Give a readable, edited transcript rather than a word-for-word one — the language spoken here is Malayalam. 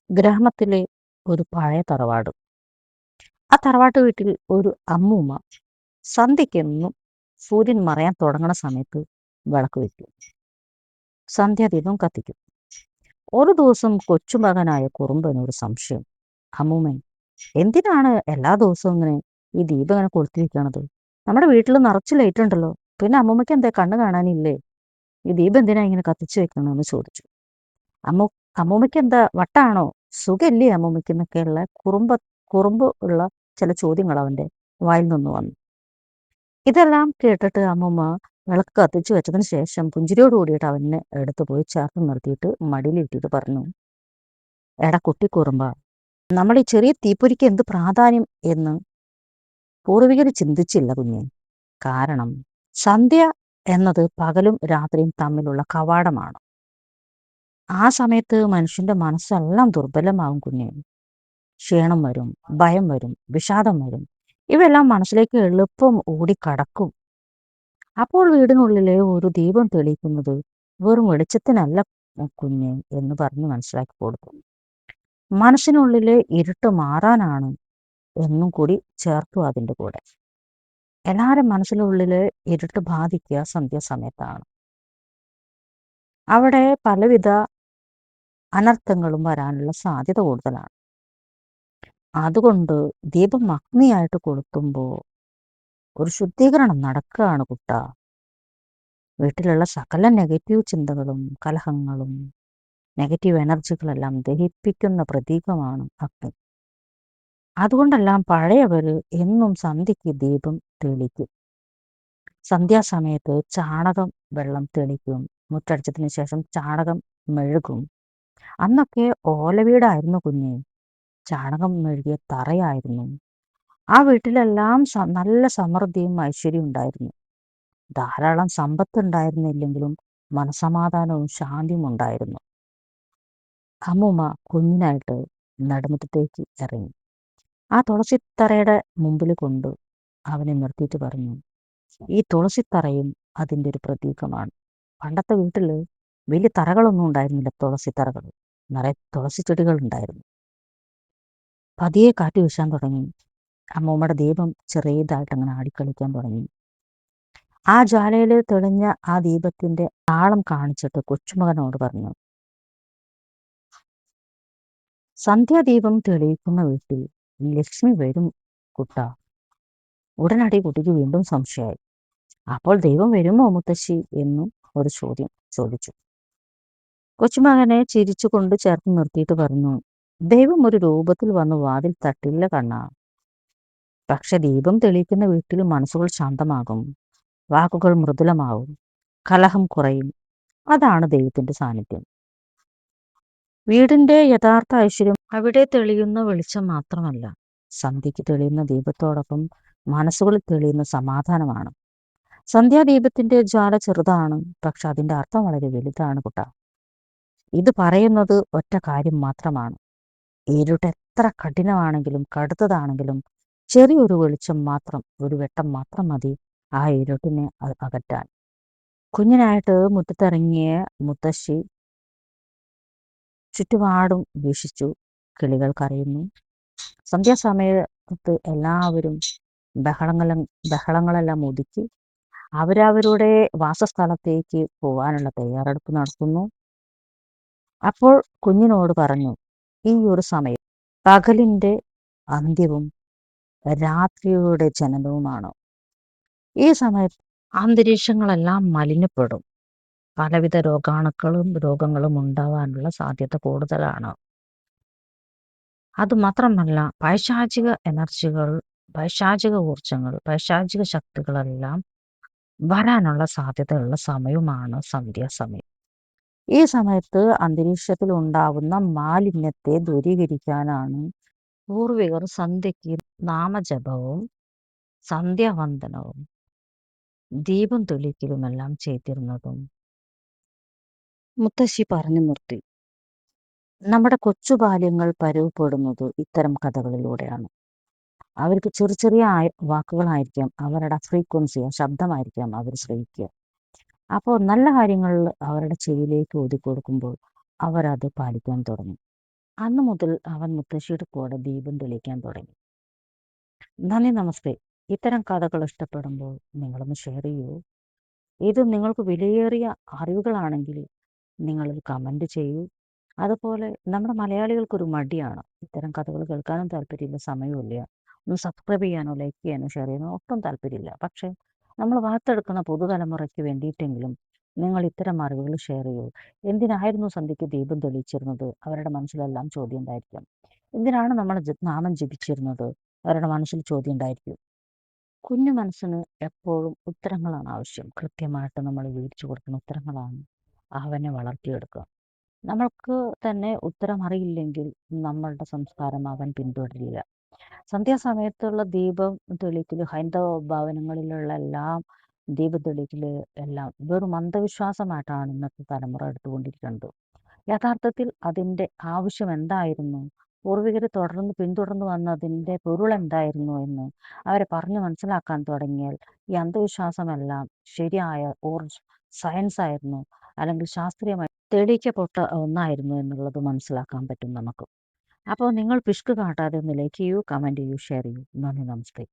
ഗ്രാമത്തിലെ ഒരു പഴയ തറവാട്. ആ തറവാട്ട് വീട്ടിൽ ഒരു അമ്മൂമ്മ സന്ധ്യയ്ക്കെന്നും സൂര്യൻ മറയാൻ തുടങ്ങണ സമയത്ത് വിളക്ക് വെക്കും. സന്ധ്യാദീപം കത്തിക്കും. ഒരു ദിവസം കൊച്ചുമകനായ കുറുമ്പനൊരു സംശയം. അമ്മൂമ്മേ, എന്തിനാണ് എല്ലാ ദിവസവും ഇങ്ങനെ ഈ ദീപം ഇങ്ങനെ കൊളുത്തി വെക്കണത്? നമ്മുടെ വീട്ടിൽ നിറച്ച് ലൈറ്റ് ഉണ്ടല്ലോ. പിന്നെ അമ്മൂമ്മയ്ക്ക് എന്താ കണ്ണ് കാണാനില്ലേ? ഈ ദീപം എന്തിനാ ഇങ്ങനെ കത്തിച്ചു വെക്കണമെന്ന് ചോദിച്ചു. അമ്മു അമ്മൂമ്മയ്ക്ക് എന്താ വട്ടാണോ? സുഖല്ലേ അമ്മൂമ്മയ്ക്ക് എന്നൊക്കെയുള്ള കുറുമ്പ് ഉള്ള ചില ചോദ്യങ്ങൾ അവന്റെ വായിൽ നിന്ന് വന്നു. ഇതെല്ലാം കേട്ടിട്ട് അമ്മൂമ്മ വിളക്ക് കത്തിച്ചു വെച്ചതിന് ശേഷം പുഞ്ചിരിയോട് കൂടിയിട്ട് അവനെ എടുത്തു പോയി ചേർത്ത് നിർത്തിയിട്ട് മടിയിലിട്ടിട്ട് പറഞ്ഞു, എടാ കുട്ടി കുറുമ്പ, നമ്മൾ ഈ ചെറിയ തീപ്പൊരിക്ക് എന്ത് പ്രാധാന്യം എന്ന് പൂർവികർ ചിന്തിച്ചില്ല കുഞ്ഞെ. കാരണം സന്ധ്യ എന്നത് പകലും രാത്രിയും തമ്മിലുള്ള കവാടമാണ്. ആ സമയത്ത് മനുഷ്യന്റെ മനസ്സെല്ലാം ദുർബലമാവും കുഞ്ഞെ. ക്ഷീണം വരും, ഭയം വരും, വിഷാദം വരും. ഇവയെല്ലാം മനസ്സിലേക്ക് എളുപ്പം ഓടിക്കടക്കും. അപ്പോൾ വീടിനുള്ളിലെ ഒരു ദീപം തെളിയിക്കുന്നത് വെറും വെളിച്ചത്തിനല്ല കുഞ്ഞെ എന്ന് പറഞ്ഞ് മനസ്സിലാക്കി കൊടുക്കും. മനസ്സിനുള്ളിലെ ഇരുട്ട് മാറാനാണ് എന്നും കൂടി ചേർത്തു അതിൻ്റെ കൂടെ. എല്ലാവരും മനസ്സിനുള്ളിലെ ഇരുട്ട് ബാധിക്കുക സന്ധ്യാസമയത്താണ്. അവിടെ പലവിധ അനർത്ഥങ്ങളും വരാനുള്ള സാധ്യത കൂടുതലാണ്. അതുകൊണ്ട് ദീപം അഗ്നിയായിട്ട് കൊളുത്തുമ്പോൾ ഒരു ശുദ്ധീകരണം നടക്കുകയാണ് കുട്ടാ. വീട്ടിലുള്ള സകല നെഗറ്റീവ് ചിന്തകളും കലഹങ്ങളും നെഗറ്റീവ് എനർജികളെല്ലാം ദഹിപ്പിക്കുന്ന പ്രതീകമാണ് അഗ്നി. അതുകൊണ്ടെല്ലാം പഴയവർ എന്നും സന്ധ്യയ്ക്ക് ദീപം തെളിക്കും. സന്ധ്യാസമയത്ത് ചാണകം വെള്ളം തെളിക്കും. മുറ്റടിച്ചതിന് ശേഷം ചാണകം മെഴുകും. അന്നൊക്കെ ഓലവീടായിരുന്നു കുഞ്ഞെ. ചാണകം മെഴുകിയ തറയായിരുന്നു. ആ വീട്ടിലെല്ലാം നല്ല സമൃദ്ധിയും ഐശ്വര്യവും ഉണ്ടായിരുന്നു. ധാരാളം സമ്പത്ത് ഉണ്ടായിരുന്നില്ലെങ്കിലും മനസമാധാനവും ശാന്തിയും ഉണ്ടായിരുന്നു. അമ്മൂമ്മ കുഞ്ഞിനായിട്ട് നടുമുറ്റത്തേക്ക് ഇറങ്ങി. ആ തുളസിത്തറയുടെ മുമ്പിൽ കൊണ്ട് അവനെ നിർത്തിയിട്ട് പറഞ്ഞു, ഈ തുളസിത്തറയും അതിൻ്റെ ഒരു പ്രതീകമാണ്. പണ്ടത്തെ വീട്ടിൽ വലിയ തറകളൊന്നും ഉണ്ടായിരുന്നില്ല. തുളസിത്തറകൾ നിറയെ തുളസി ചെടികൾ ഉണ്ടായിരുന്നു. പതിയെ കാറ്റ് വീശാൻ തുടങ്ങി. അമ്മൂമ്മയുടെ ദീപം ചെറിയതായിട്ട് അങ്ങനെ ആടിക്കളിക്കാൻ തുടങ്ങി. ആ ജ്വാലയിൽ തെളിഞ്ഞ ആ ദീപത്തിന്റെ താളം കാണിച്ചിട്ട് കൊച്ചുമകനോട് പറഞ്ഞു, സന്ധ്യാദീപം തെളിയിക്കുന്ന വീട്ടിൽ ലക്ഷ്മി വരും കുട്ട. ഉടനടി കുട്ടിക്ക് വീണ്ടും സംശയമായി. അപ്പോൾ ദൈവം വരുമോ മുത്തശ്ശി എന്നും ഒരു ചോദ്യം ചോദിച്ചു. കൊച്ചുമകനെ ചിരിച്ചുകൊണ്ട് ചേർത്ത് നിർത്തിയിട്ട് പറഞ്ഞു, ദൈവം ഒരു രൂപത്തിൽ വന്ന് വാതിൽ തട്ടില്ല കണ്ണാ. പക്ഷെ ദീപം തെളിയിക്കുന്ന വീട്ടിൽ മനസ്സുകൾ ശാന്തമാകും, വാക്കുകൾ മൃദുലമാവും, കലഹം കുറയും. അതാണ് ദൈവത്തിന്റെ സാന്നിധ്യം. വീടിന്റെ യഥാർത്ഥ ഐശ്വര്യം അവിടെ തെളിയുന്ന വെളിച്ചം മാത്രമല്ല, സന്ധ്യയ്ക്ക് തെളിയുന്ന ദീപത്തോടൊപ്പം മനസ്സുകളിൽ തെളിയുന്ന സമാധാനമാണ്. സന്ധ്യാദീപത്തിന്റെ ജ്വാല ചെറുതാണ്, പക്ഷെ അതിന്റെ അർത്ഥം വളരെ വലുതാണ് കുട്ട. ഇത് പറയുന്നത് ഒറ്റ കാര്യം മാത്രമാണ്. ഇരുട്ട് എത്ര കഠിനമാണെങ്കിലും കടുത്തതാണെങ്കിലും ചെറിയൊരു വെളിച്ചം മാത്രം, ഒരു വെട്ടം മാത്രം മതി ആ ഇരുട്ടിനെ അകറ്റാൻ. കുഞ്ഞിനായിട്ട് മുറ്റത്തിറങ്ങിയ മുത്തശ്ശി ചുറ്റുപാടും വീക്ഷിച്ചു. കിളികൾ കരയുന്നു. സന്ധ്യാസമയത്ത് എല്ലാവരും ബഹളങ്ങളെല്ലാം ഒതുക്കി അവരവരുടെ വാസസ്ഥലത്തേക്ക് പോവാനുള്ള തയ്യാറെടുപ്പ് നടത്തുന്നു. അപ്പോൾ കുഞ്ഞിനോട് പറഞ്ഞു, ഈ ഒരു സമയം പകലിന്റെ അന്ത്യവും രാത്രിയുടെ ജനനവുമാണ്. ഈ സമയത്ത് അന്തരീക്ഷങ്ങളെല്ലാം മലിനപ്പെടും. പലവിധ രോഗങ്ങളും ഉണ്ടാവാനുള്ള സാധ്യത കൂടുതലാണ്. അതുമാത്രമല്ല, പൈശാചിക എനർജികൾ, പൈശാചിക ഊർജങ്ങൾ, പൈശാചിക ശക്തികളെല്ലാം വരാനുള്ള സാധ്യതയുള്ള സമയമാണ് സന്ധ്യാസമയം. ഈ സമയത്ത് അന്തരീക്ഷത്തിൽ ഉണ്ടാവുന്ന മാലിന്യത്തെ ദൂരീകരിക്കാനാണ് പൂർവികർ സന്ധ്യയ്ക്ക് നാമജപവും സന്ധ്യാവന്ദനവും ദീപം തെളിക്കലുമെല്ലാം ചെയ്തിരുന്നതും മുത്തശ്ശി പറഞ്ഞു നിർത്തി. നമ്മുടെ കൊച്ചു ബാല്യങ്ങൾ പരുവപ്പെടുന്നത് ഇത്തരം കഥകളിലൂടെയാണ്. അവർക്ക് ചെറിയ ചെറിയ വാക്കുകളായിരിക്കാം, അവരുടെ ഫ്രീക്വൻസി ശബ്ദമായിരിക്കാം അവർ ശ്രമിക്കുക. അപ്പോൾ നല്ല കാര്യങ്ങൾ അവരുടെ ചെവിയിലേക്ക് കൊടുക്കുമ്പോൾ അവരത് പാലിക്കാൻ തുടങ്ങും. അന്ന് മുതൽ അവൻ മുത്തശ്ശിയുടെ കൂടെ ദീപം തെളിയിക്കാൻ തുടങ്ങി. നന്ദി, നമസ്തേ. ഇത്തരം കഥകൾ ഇഷ്ടപ്പെടുമ്പോൾ നിങ്ങളൊന്ന് ഷെയർ ചെയ്യൂ. ഇത് നിങ്ങൾക്ക് വിലയേറിയ അറിവുകളാണെങ്കിൽ നിങ്ങളൊരു കമൻറ്റ് ചെയ്യൂ. അതുപോലെ നമ്മുടെ മലയാളികൾക്കൊരു മടിയാണ്. ഇത്തരം കഥകൾ കേൾക്കാനും താല്പര്യമില്ല, സമയവുമില്ല. ഒന്ന് സബ്സ്ക്രൈബ് ചെയ്യാനോ ലൈക്ക് ചെയ്യാനോ ഷെയർ ചെയ്യാനോ ഒട്ടും താല്പര്യമില്ല. പക്ഷേ നമ്മൾ വാർത്തെടുക്കുന്ന പുതുതലമുറയ്ക്ക് വേണ്ടിയിട്ടെങ്കിലും നിങ്ങൾ ഇത്തരം അറിവുകൾ ഷെയർ ചെയ്യൂ. എന്തിനായിരുന്നു സന്ധ്യയ്ക്ക് ദീപം തെളിയിച്ചിരുന്നത്? അവരുടെ മനസ്സിലെല്ലാം ചോദ്യം ഉണ്ടായിരിക്കും. എന്തിനാണ് നമ്മൾ നാമം ജപിച്ചിരുന്നത്? അവരുടെ മനസ്സിൽ ചോദ്യം ഉണ്ടായിരിക്കും. കുഞ്ഞു മനസ്സിന് എപ്പോഴും ഉത്തരങ്ങളാണ് ആവശ്യം. കൃത്യമായിട്ട് നമ്മൾ വീഴ്ച കൊടുക്കുന്ന ഉത്തരങ്ങളാണ് അവനെ വളർത്തിയെടുക്കുക. നമ്മൾക്ക് തന്നെ ഉത്തരം അറിയില്ലെങ്കിൽ നമ്മളുടെ സംസ്കാരം അവൻ പിന്തുടരില്ല. സന്ധ്യാസമയത്തുള്ള ദീപം തെളിക്കൽ, ഹൈന്ദവ ഭവനങ്ങളിലുള്ള എല്ലാം ദീപം തെളിക്കൽ എല്ലാം വെറും അന്ധവിശ്വാസമായിട്ടാണ് ഇന്നത്തെ തലമുറ എടുത്തുകൊണ്ടിരിക്കുന്നത്. യഥാർത്ഥത്തിൽ അതിൻ്റെ ആവശ്യം എന്തായിരുന്നു, പൂർവികർ പിന്തുടർന്നു വന്നതിൻ്റെ പൊരുൾ എന്തായിരുന്നു എന്ന് അവരെ പറഞ്ഞു മനസ്സിലാക്കാൻ തുടങ്ങിയാൽ ഈ അന്ധവിശ്വാസമെല്ലാം ശരിയായ സയൻസ് ആയിരുന്നു, അല്ലെങ്കിൽ ശാസ്ത്രീയമായി തെളിയിക്കപ്പെട്ട ഒന്നായിരുന്നു എന്നുള്ളത് മനസ്സിലാക്കാൻ പറ്റും നമുക്ക്. അപ്പോൾ നിങ്ങൾ പിശുക്ക് കാട്ടാതെ ഒന്ന് ലൈക്ക് ചെയ്യൂ, കമൻറ്റ് ചെയ്യൂ, ഷെയർ ചെയ്യൂ. നന്ദി, നമസ്തേ.